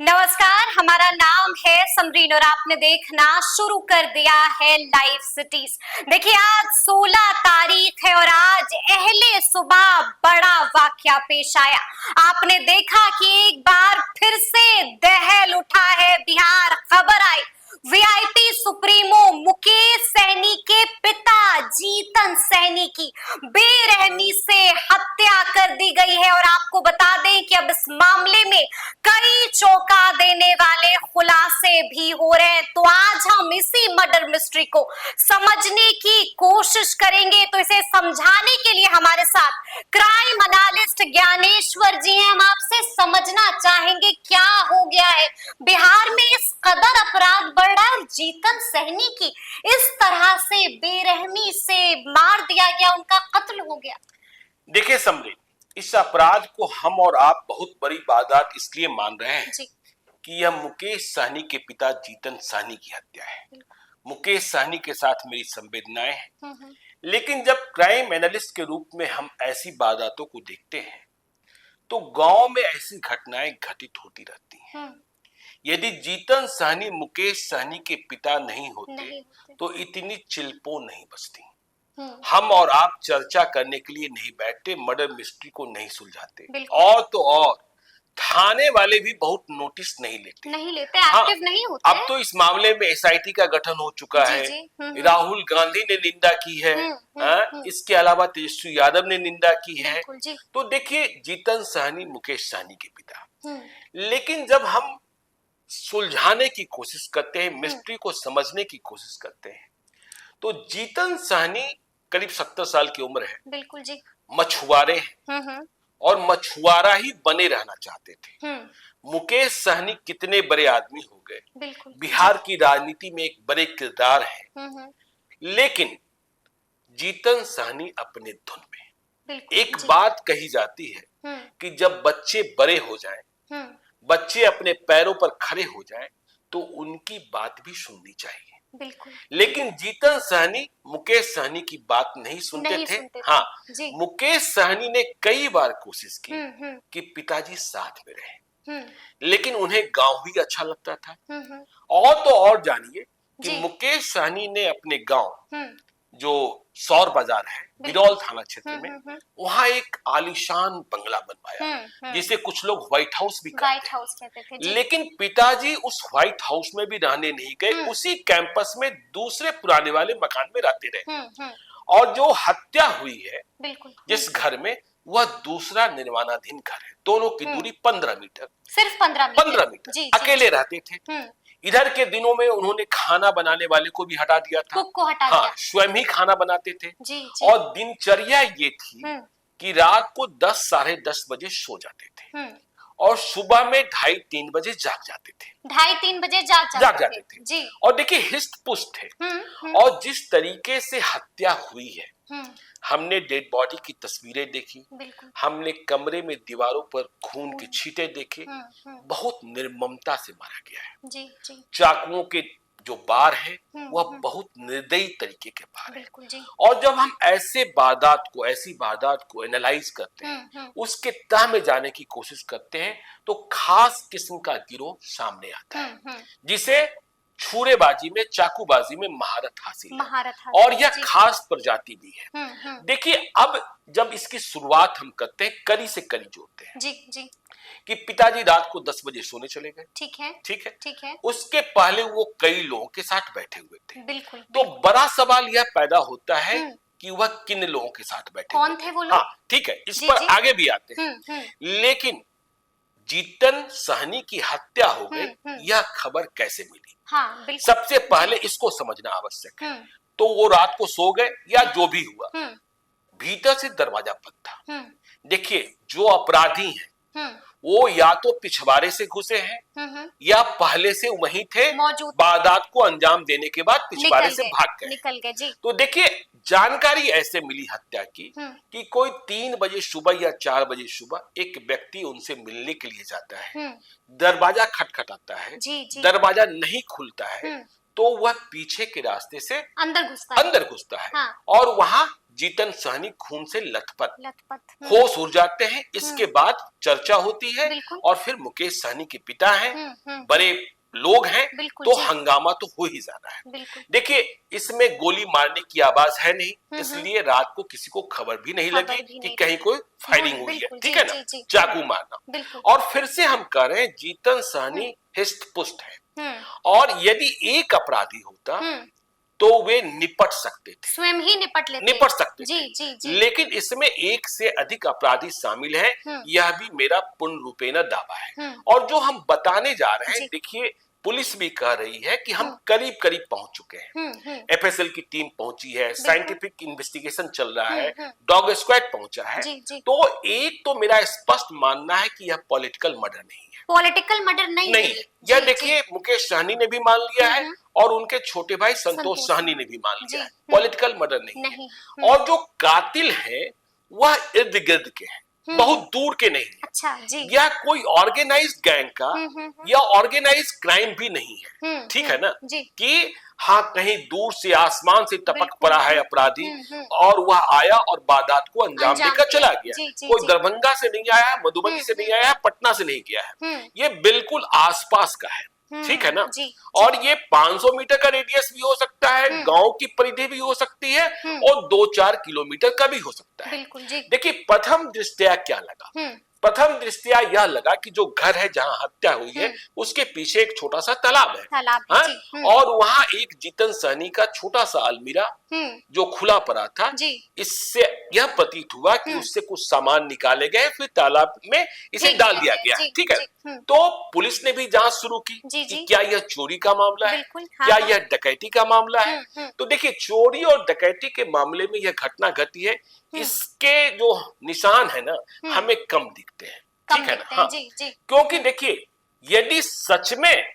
नमस्कार, हमारा नाम है समरीन और आपने देखना शुरू कर दिया है लाइव सिटीज। देखिए आज 16 तारीख है और आज अहले सुबह बड़ा वाकया पेश आया। आपने देखा कि एक बार फिर से दहल उठा है बिहार। खबर आई वीआईपी सुप्रीमो मुकेश सहनी के पिता जीतन सहनी की बेरहमी से हत्या कर दी गई है और आपको बता दें कि अब इस मामले में कई चौंका देने वाले खुलासे भी हो रहे हैं। तो आज हम इसी मर्डर मिस्ट्री को समझने की कोशिश करेंगे। तो इसे समझाने के लिए हमारे साथ क्राइम एनालिस्ट ज्ञानेश्वर जी हैं। हम आपसे समझना चाहेंगे क्या हो गया है बिहार में, इस कदर अपराध बढ़ रहा है। जीतन सहनी की इस तरह से बेरहमी से मार दिया गया, उनका कत्ल हो गया। देखिए समरीन, इस अपराध को हम और आप बहुत बड़ी वारदात इसलिए मान रहे हैं कि यह मुकेश सहनी के पिता जीतन सहनी की हत्या है। मुकेश सहनी के साथ मेरी संवेदनाएं हैं, लेकिन जब क्राइम एनालिस्ट के रूप में हम ऐसी वारदातों को देखते हैं तो गांव में ऐसी घटनाएं घटित होती रहती हैं। यदि जीतन सहनी मुकेश सहनी के पिता नहीं होते तो इतनी चिलपो नहीं बचती। हम और आप चर्चा करने के लिए नहीं बैठते, मर्डर मिस्ट्री को नहीं सुलझाते, और तो और थाने वाले भी बहुत नोटिस नहीं लेते, एक्टिव नहीं होते। अब तो इस मामले में एसआईटी का गठन हो चुका है। राहुल गांधी ने निंदा की है, इसके अलावा तेजस्वी यादव ने निंदा की है। तो देखिए जीतन सहनी मुकेश सहनी के पिता, लेकिन जब हम सुलझाने की कोशिश करते हैं, मिस्ट्री को समझने की कोशिश करते हैं, तो जीतन सहनी करीब 70 साल की उम्र है। बिल्कुल जी। मछुआरे हैं और मछुआरा ही बने रहना चाहते थे। मुकेश सहनी कितने बड़े आदमी हो गए, बिहार की राजनीति में एक बड़े किरदार है, लेकिन जीतन सहनी अपने धुन में। एक बात कही जाती है कि जब बच्चे बड़े हो जाएं, बच्चे अपने पैरों पर खड़े हो जाएं, तो उनकी बात भी सुननी चाहिए। लेकिन जीतन सहनी मुकेश सहनी की बात नहीं सुनते थे। हाँ, मुकेश सहनी ने कई बार कोशिश की कि पिताजी साथ में रहे, लेकिन उन्हें गांव ही अच्छा लगता था। और तो और जानिए कि मुकेश सहनी ने अपने गांव जो सौर बाजार है बिरौल थाना क्षेत्र में, वहां एक आलीशान बंगला बनवाया जिसे कुछ लोग व्हाइट हाउस भी कहते थे। लेकिन पिताजी उस व्हाइट हाउस में भी रहने नहीं गए, उसी कैंपस में दूसरे पुराने वाले मकान में रहते रहे। और जो हत्या हुई है जिस घर में, वह दूसरा निर्माणाधीन घर है। दोनों की दूरी 15 मीटर, सिर्फ 15 मीटर। अकेले रहते थे। इधर के दिनों में उन्होंने खाना बनाने वाले को भी हटा दिया था, कुक को हटा दिया। स्वयं ही खाना बनाते थे। और दिनचर्या ये थी कि रात को 10 साढ़े 10 बजे सो जाते थे और सुबह में 2:30-3 बजे जाग जाते थे। 2:30-3 बजे जाग जाते थे जी। और देखिए हिस्ट पुस्ट थे। और जिस तरीके से हत्या हुई है, हमने डेड बॉडी की तस्वीरें देखी, हमने कमरे में दीवारों पर खून के छींटे देखे। बहुत निर्ममता से मारा गया है। चाकुओं के जो बार है वह बहुत निर्दयी तरीके के बार है। और जब हम ऐसी वारदात को एनालाइज करते हैं, उसके तह में जाने की कोशिश करते हैं, तो खास किस्म का गिरोह सामने आता है जिसे छुरेबाजी में, चाकूबाजी में महारत हासिल है। और यह खास प्रजाति भी है। देखिए अब जब इसकी शुरुआत हम करते हैं, कड़ी से कड़ी जोड़ते हैं जी। कि पिताजी रात को 10 बजे सोने चले गए। ठीक है। उसके पहले वो कई लोगों के साथ बैठे हुए थे। तो बड़ा सवाल यह पैदा होता है कि वह किन लोगों के साथ बैठे, कौन थे वो लोग? हाँ ठीक है, इस पर आगे भी आते हैं। लेकिन जीतन सहनी की हत्या हो गई, यह खबर कैसे मिली? सबसे पहले इसको समझना आवश्यक है। तो वो रात को सो गए या जो भी हुआ, भीतर से दरवाजा बंद था। देखिए जो अपराधी हैं वो या तो पिछवाड़े से घुसे हैं या पहले से वहीं थे, वारदात को अंजाम देने के बाद पिछवाड़े से भाग गए, निकल गए। तो देखिए जानकारी ऐसे मिली हत्या की कि कोई 3 बजे सुबह या 4 बजे सुबह एक व्यक्ति उनसे मिलने के लिए जाता है। दरवाजा खटखटाता है, दरवाजा नहीं खुलता है, तो वह पीछे के रास्ते से अंदर घुसता है। और वहां जीतन सहनी खून से लथपथ होश उड़ जाते हैं। इसके बाद चर्चा होती है और फिर मुकेश सहनी के पिता हैं, बड़े लोग हैं, तो हंगामा तो हो ही जाना है। देखिए, इसमें गोली मारने की आवाज है नहीं, इसलिए रात को किसी को खबर भी नहीं लगी कि कहीं कोई फायरिंग हुई है, ठीक है ना, चाकू मारना। और फिर से हम कह रहे हैं जीतन सहनी हिस्ट पुष्ट है, और यदि एक अपराधी होता तो वे निपट सकते थे, स्वयं ही निपट सकते थे। लेकिन इसमें एक से अधिक अपराधी शामिल हैं, यह भी मेरा पूर्ण रूपेण दावा है। और जो हम बताने जा रहे हैं, देखिए पुलिस भी कह रही है कि हम करीब करीब पहुंच चुके हैं। एफएसएल की टीम पहुंची है, साइंटिफिक इन्वेस्टिगेशन चल रहा है, डॉग स्क्वाड पहुंचा है। तो एक तो मेरा स्पष्ट मानना है कि यह पॉलिटिकल मर्डर नहीं है, पॉलिटिकल मर्डर नहीं है। यह देखिए मुकेश सहनी ने भी मान लिया है और उनके छोटे भाई संतोष सहनी ने भी मान लिया है, पॉलिटिकल मर्डर नहीं है। और जो कातिल है वह इर्द गिर्द के हैं, बहुत दूर के नहीं है। अच्छा जी। यह कोई ऑर्गेनाइज्ड गैंग का या ऑर्गेनाइज्ड क्राइम भी नहीं है, ठीक है ना, कि हाँ कहीं दूर से आसमान से टपक पड़ा है अपराधी और वह आया और वारदात को अंजाम देकर चला गया। कोई दरभंगा से नहीं आया, मधुबनी से नहीं आया, पटना से नहीं गया है, ये बिल्कुल आसपास का है, ठीक है ना। और ये 500 मीटर का रेडियस भी हो सकता है, गांव की परिधि भी हो सकती है, और 2-4 किलोमीटर का भी हो सकता है। देखिए प्रथम दृष्टया क्या लगा, प्रथम दृष्टया यह लगा कि जो घर है जहां हत्या हुई है उसके पीछे एक छोटा सा तालाब है, और वहां एक जीतन सहनी का छोटा सा अलमीरा जो खुला पड़ा था। इससे यह प्रतीत हुआ कि उससे कुछ सामान निकाले गए, फिर तालाब में इसे डाल दिया गया, ठीक है। तो पुलिस ने भी जांच शुरू की कि क्या यह चोरी का मामला है, क्या यह डकैती का मामला है। तो देखिए चोरी और डकैती के मामले में यह घटना घटी है, इसके जो निशान है ना हमें कम दिखते हैं, ठीक है ना। हाँ, क्योंकि देखिए यदि सच में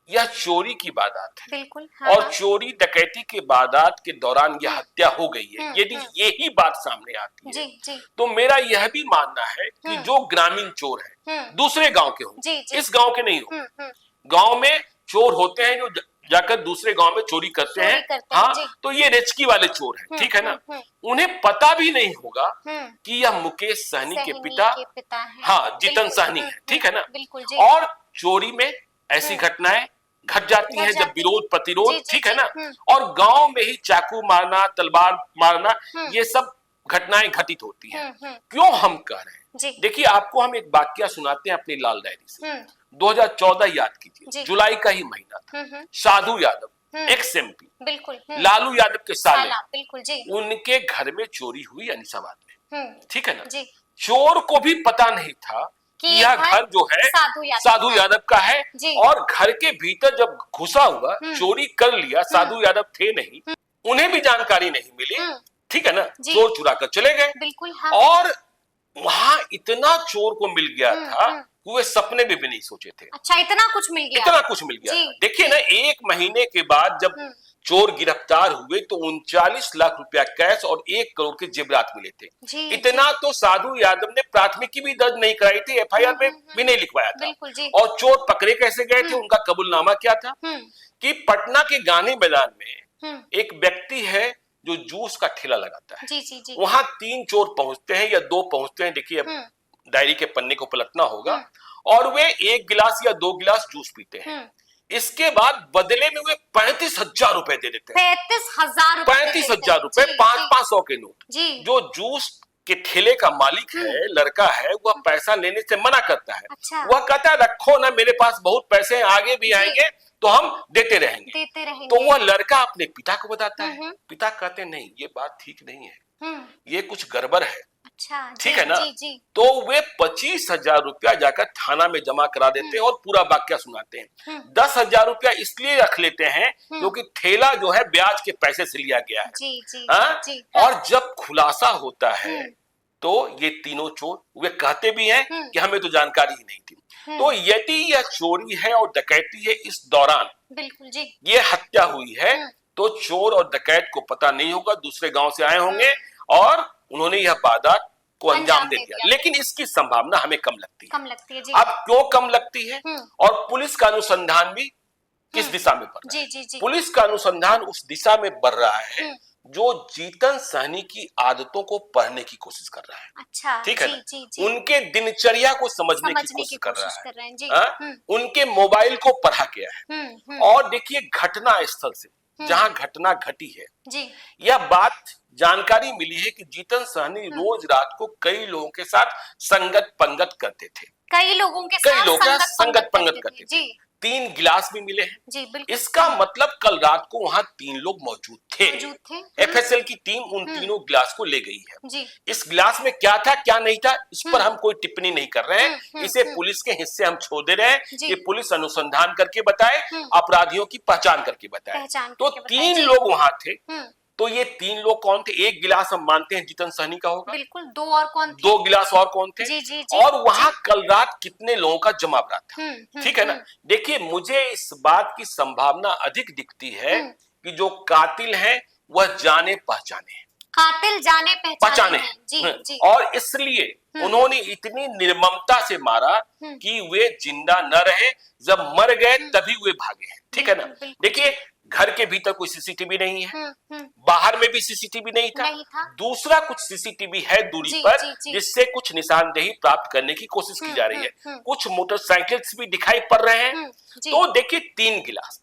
यह चोरी की वारदात है, बिल्कुल, और चोरी डकैती के वारदात के दौरान यह हत्या हो गई है, यदि यही बात सामने आती है तो मेरा यह भी मानना है कि जो ग्रामीण चोर है दूसरे गांव के हों, इस गांव के नहीं हो। गांव में चोर होते हैं जो जाकर दूसरे गांव में चोरी करते हैं, हाँ, तो ये रेचकी वाले चोर हैं, ठीक है ना। उन्हें पता भी नहीं होगा कि यह मुकेश सहनी के पिता हाँ जीतन सहनी है, ठीक है ना। और चोरी में ऐसी घटनाएं घट जाती हैं जब विरोध प्रतिरोध, ठीक है ना, और गांव में ही चाकू मारना, तलवार मारना, ये सब घटनाएं घटित होती हैं। क्यों हम कह रहे हैं, देखिए आपको हम एक वाकया सुनाते हैं अपनी लाल डायरी से। 2014 याद कीजिए, जुलाई का ही महीना था। साधु यादव एक्स एमपी, बिल्कुल, लालू यादव के साले, बिल्कुल, उनके घर में चोरी हुई अनिसाबाद में, ठीक है ना। चोर को भी पता नहीं था कि यह घर जो है साधु यादव का है, और घर के भीतर जब घुसा हुआ चोरी कर लिया, साधु यादव थे नहीं, उन्हें भी जानकारी नहीं मिली, ठीक है ना। चोर चुरा कर चले गए, बिल्कुल, हाँ। और वहां इतना चोर को मिल गया था वे सपने में भी नहीं सोचे थे। अच्छा, इतना कुछ मिल गया, इतना कुछ मिल गया। देखिए ना, 1 महीने के बाद जब चोर गिरफ्तार हुए तो 39 लाख रुपया कैश और 1 करोड़ के जेवरात मिले थे। इतना तो साधु यादव ने प्राथमिकी भी दर्ज नहीं कराई थी, एफआईआर में भी नहीं लिखवाया था। और चोर पकड़े कैसे गए थे, उनका कबूलनामा क्या था कि पटना के गांधी मैदान में एक व्यक्ति है जो जूस का ठेला लगाता है, वहां 3 चोर पहुंचते हैं या 2 पहुंचते हैं, देखिए अब डायरी के पन्ने को पलटना होगा, और वे 1 गिलास या 2 गिलास जूस पीते हैं। इसके बाद बदले में वे 35,000 रुपए दे देते हैं। 35,000 रुपए, 500 के नोट। जो जूस के ठेले का मालिक है, लड़का है, वह पैसा लेने से मना करता है। अच्छा। वह कहता है रखो ना, मेरे पास बहुत पैसे हैं, आगे भी आएंगे तो हम देते रहेंगे। तो वह लड़का अपने पिता को बताता है, पिता कहते हैं नहीं ये बात ठीक नहीं है, ये कुछ गड़बड़ है। अच्छा, ठीक है ना। तो वे 25,000 रुपया जाकर थाना में जमा करा देते हैं और पूरा वाक्य सुनाते हैं। 10,000 रुपया इसलिए रख लेते हैं क्योंकि ठेला जो है ब्याज के पैसे से लिया गया है। और जब खुलासा होता है तो ये तीनों चोर वे कहते भी हैं कि हमें तो जानकारी ही नहीं थी। तो यदि यह चोरी है और डकैती है, इस दौरान बिल्कुल जी ये हत्या हुई है, तो चोर और डकैत को पता नहीं होगा, दूसरे गांव से आए होंगे और उन्होंने यह वारदात को अंजाम दे दिया। लेकिन इसकी संभावना हमें कम लगती है। जी। अब क्यों कम लगती है, और पुलिस का अनुसंधान भी किस दिशा में बढ़ रहा है। पुलिस का अनुसंधान उस दिशा में बढ़ रहा है जो जीतन सहनी की आदतों को पढ़ने की कोशिश कर रहा है। अच्छा, ठीक है जी, ना? जी, जी। उनके दिनचर्या को समझने की कोशिश कर रहा है। हाँ? उनके मोबाइल को पढ़ा गया है। और देखिए घटना स्थल से जहां घटना घटी है जी। यह बात जानकारी मिली है कि जीतन सहनी रोज रात को कई लोगों के साथ संगत पंगत करते थे। कई लोगों के साथ संगत पंगत करते थे। 3 गिलास भी मिले हैं। जी, बिल्कुल। इसका मतलब कल रात को वहां 3 लोग मौजूद थे। एफएसएल की टीम उन तीनों गिलास को ले गई है। जी। इस गिलास में क्या था क्या नहीं था इस पर हम कोई टिप्पणी नहीं कर रहे हैं। इसे पुलिस के हिस्से हम छोड़ दे रहे हैं कि पुलिस अनुसंधान करके बताए, अपराधियों की पहचान करके बताए। तो 3 लोग वहां थे। तो ये 3 लोग कौन थे? एक गिलास हम मानते हैं जीतन सहनी का होगा। बिल्कुल। 2 और कौन थे? 2 गिलास और कौन थे? जी, जी, जी, और वहां कल रात कितने लोगों का जमावड़ा था? ठीक है ना? देखिए मुझे इस बात की संभावना अधिक दिखती है कि जो कातिल है वह जाने पहचाने हैं। कातिल जाने पहचाने हैं। जी, जी। और इसलिए उन्होंने इतनी निर्ममता से मारा कि वे जिंदा न रहे, जब मर गए तभी वे भागे हैं। ठीक है ना? देखिए घर के भीतर कोई सीसीटीवी नहीं है, बाहर में भी सीसीटीवी नहीं था। दूसरा कुछ सीसीटीवी है दूरी पर जिससे कुछ निशानदेही प्राप्त करने की कोशिश की जा रही है। कुछ मोटरसाइकिल्स भी दिखाई पड़ रहे हैं। तो देखिए 3 गिलास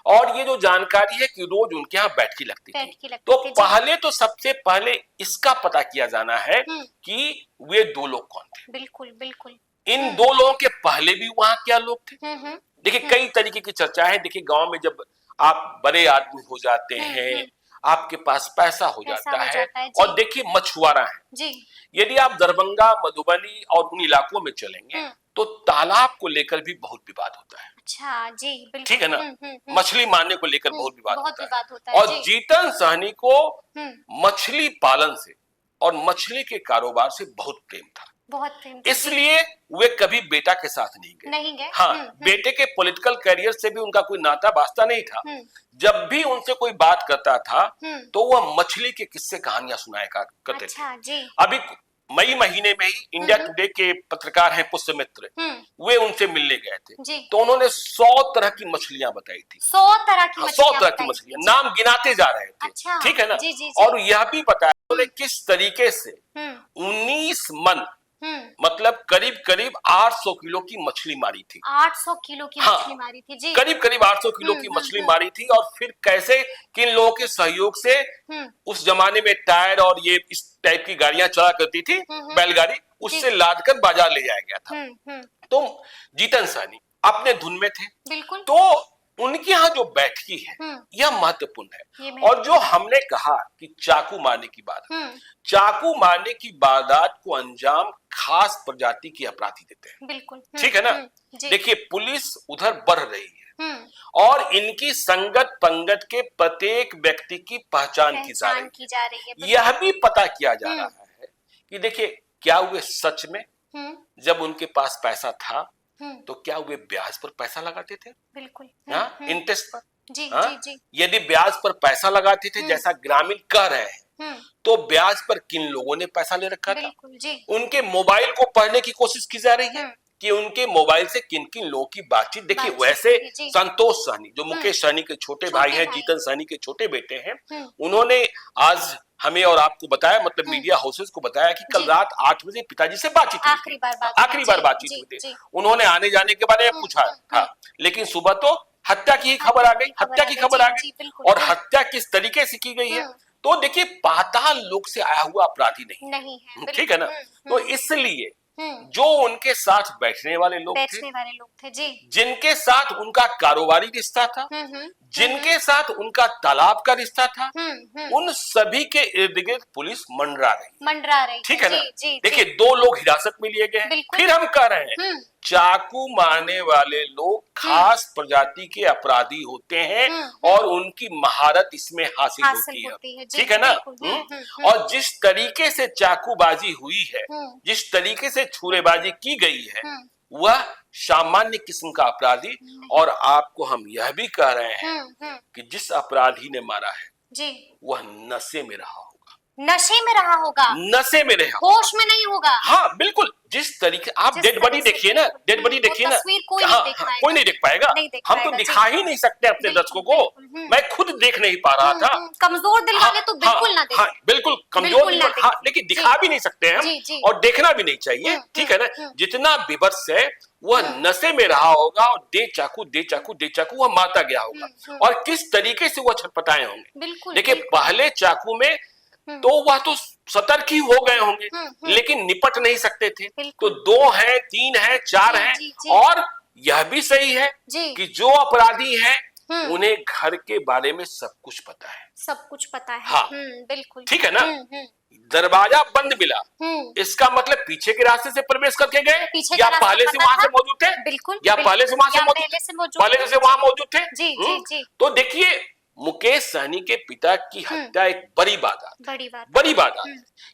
और ये जो जानकारी है कि रोज उनके यहाँ बैठकी लगती थी। तो पहले तो सबसे पहले इसका पता किया जाना है कि वे 2 लोग कौन थे। बिल्कुल, बिल्कुल। इन 2 लोगों के पहले भी वहां क्या लोग थे? देखिए कई तरीके की चर्चा है। देखिए गांव में जब आप बड़े आदमी हो जाते हैं, आपके पास पैसा हो जाता है और देखिए मछुआरा है जी। यदि आप दरभंगा, मधुबनी और उन इलाकों में चलेंगे तो तालाब को लेकर भी बहुत विवाद होता है। अच्छा जी, बिल्कुल। ठीक है ना? मछली मारने को लेकर बहुत विवाद होता है। और जीतन सहनी को मछली पालन से और मछली के कारोबार से बहुत प्रेम था। इसलिए वे कभी बेटा के साथ नहीं गए। हाँ, बेटे के पॉलिटिकल करियर से भी उनका कोई नाता वास्ता नहीं था। जब भी उनसे कोई बात करता था तो वह मछली के किस्से कहानियां सुनाया करते थे। अभी मई महीने में ही इंडिया टुडे के पत्रकार हैं पुष्यमित्र, वे उनसे मिलने गए थे। तो उन्होंने 100 तरह की मछलियां बताई थी। 100 तरह की मछलियां नाम गिनाते जा रहे थे। ठीक है ना? और यह भी बताया किस तरीके से 19 मन मतलब करीब करीब 800 किलो की मछली मारी थी। 800 किलो की मछली मारी थी जी। करीब करीब 800 किलो की मछली मारी थी। और फिर कैसे किन लोगों के सहयोग से उस जमाने में टायर और ये इस टाइप की गाड़ियां चला करती थी, बैलगाड़ी, उससे लाद कर बाजार ले जाया गया था। तो जीतन सहनी अपने धुन में थे। बिल्कुल। तो उनके यहाँ जो बैठकी है यह महत्वपूर्ण है। और जो हमने कहा कि चाकू मारने की बात, चाकू मारने की वारदात को अंजाम खास प्रजाति के अपराधी देते हैं। बिल्कुल। ठीक है ना? देखिए पुलिस उधर बढ़ रही है और इनकी संगत पंगत के प्रत्येक व्यक्ति की पहचान की जा रही है। यह भी पता किया जा रहा है कि देखिए क्या वे सच में जब उनके पास पैसा था तो क्या वे ब्याज पर पैसा लगाते थे? बिल्कुल। इंटरेस्ट पर। जी, जी, जी। यदि ब्याज पर पैसा लगाते थे जैसा ग्रामीण कह रहे हैं तो ब्याज पर किन लोगों ने पैसा ले रखा था? जी। उनके मोबाइल को पढ़ने की कोशिश की जा रही है कि उनके मोबाइल से किन किन लोगों की बातचीत। देखिए वैसे संतोष सहनी जो मुकेश सहनी के छोटे भाई हैं, जीतन सहनी के छोटे बेटे हैं, उन्होंने आज हमें और आपको बताया, मतलब मीडिया हाउसेस को बताया कि कल रात 8 बजे पिताजी से बातचीत हुई थी। आखिरी बार बातचीत हुई थी। उन्होंने आने जाने के बारे में पूछा था, लेकिन सुबह तो हत्या की खबर आ गई। हत्या की खबर आ गई। और हत्या किस तरीके से की गई है तो देखिए पाताल लोक से आया हुआ अपराधी नहीं है। ठीक है ना? तो इसलिए जो उनके साथ बैठने वाले लोग थे जी, जिनके साथ उनका कारोबारी रिश्ता था, जिनके साथ उनका तालाब का रिश्ता था, उन सभी के इर्द गिर्द पुलिस मंडरा रही। ठीक है ना? देखिए 2 लोग हिरासत में लिए गए। फिर हम कह रहे हैं चाकू मारने वाले लोग खास प्रजाति के अपराधी होते हैं और उनकी महारत इसमें हासिल होती है। ठीक है ना? और जिस तरीके से चाकूबाजी हुई है, जिस तरीके से छुरेबाजी की गई है, वह सामान्य किस्म का अपराधी। और आपको हम यह भी कह रहे हैं कि जिस अपराधी ने मारा है जी, वह नशे में रहा होगा। नशे में रहा होगा। नशे में रहा, होश में नहीं होगा। हाँ बिल्कुल। जिस तरीके आप डेड बॉडी देखिए ना, डेड बॉडी देखिए ना, कोई नहीं देख पाएगा, हम तो दिखा ही नहीं सकते अपने दर्शकों को। मैं खुद देख नहीं पा रहा था। कमजोर दिल वाले तो बिल्कुल ना देखें। बिल्कुल कमजोर, लेकिन दिखा भी नहीं सकते हम और देखना भी नहीं चाहिए, ठीक है ना। जितना विवश है वह नशे में रहा होगा और दे चाकू वह मारता गया होगा और किस तरीके से वह छटपटाए होंगे। देखिए पहले चाकू में तो वह तो सतर्क ही हो गए होंगे, लेकिन निपट नहीं सकते थे। तो 2 है, 3 है, 4 है। और यह भी सही है कि जो अपराधी हैं उन्हें घर के बारे में सब कुछ पता है, सब कुछ पता है। हाँ बिल्कुल ठीक है ना। दरवाजा बंद मिला, इसका मतलब पीछे के रास्ते से प्रवेश करके गए या पहले से वहां से मौजूद थे, बिल्कुल, या पहले से वहां से वहां मौजूद थे। जी। तो देखिए मुकेश सहनी के पिता की हत्या एक बड़ी बात,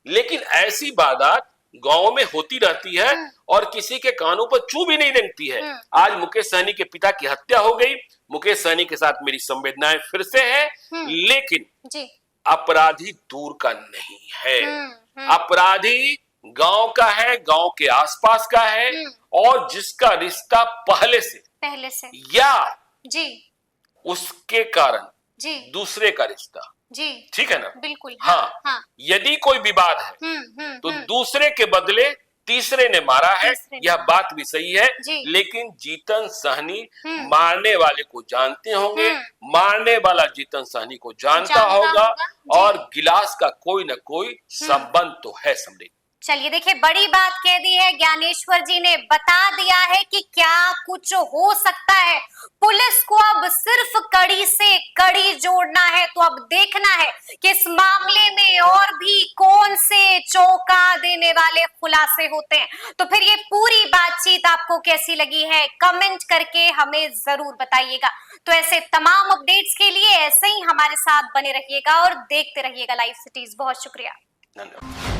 लेकिन ऐसी बात गांव में होती रहती है और किसी के कानों पर चू भी नहीं रेंगती है। आज मुकेश सहनी के पिता की हत्या हो गई, मुकेश सहनी के साथ मेरी संवेदनाएं फिर से है, लेकिन अपराधी दूर का नहीं है। अपराधी गांव का है, गांव के आसपास का है और जिसका रिश्ता पहले से या उसके कारण दूसरे का रिश्ता, ठीक है ना। बिल्कुल हाँ। यदि कोई विवाद है तो दूसरे के बदले तीसरे ने मारा है, यह बात भी सही है। लेकिन जीतन सहनी मारने वाले को जानते होंगे, मारने वाला जीतन सहनी को जानता होगा और गिलास का कोई न कोई संबंध तो है समृद्ध। चलिए देखिए, बड़ी बात कह दी है ज्ञानेश्वर जी ने, बता दिया है कि क्या कुछ हो सकता है। पुलिस को अब सिर्फ कड़ी से कड़ी जोड़ना है। तो अब देखना है कि इस मामले में और भी कौन से चौंका देने वाले खुलासे होते हैं। तो फिर ये पूरी बातचीत आपको कैसी लगी है, कमेंट करके हमें जरूर बताइएगा। तो ऐसे तमाम अपडेट्स के लिए ऐसे ही हमारे साथ बने रहिएगा और देखते रहिएगा लाइव सिटीज। बहुत शुक्रिया, धन्यवाद।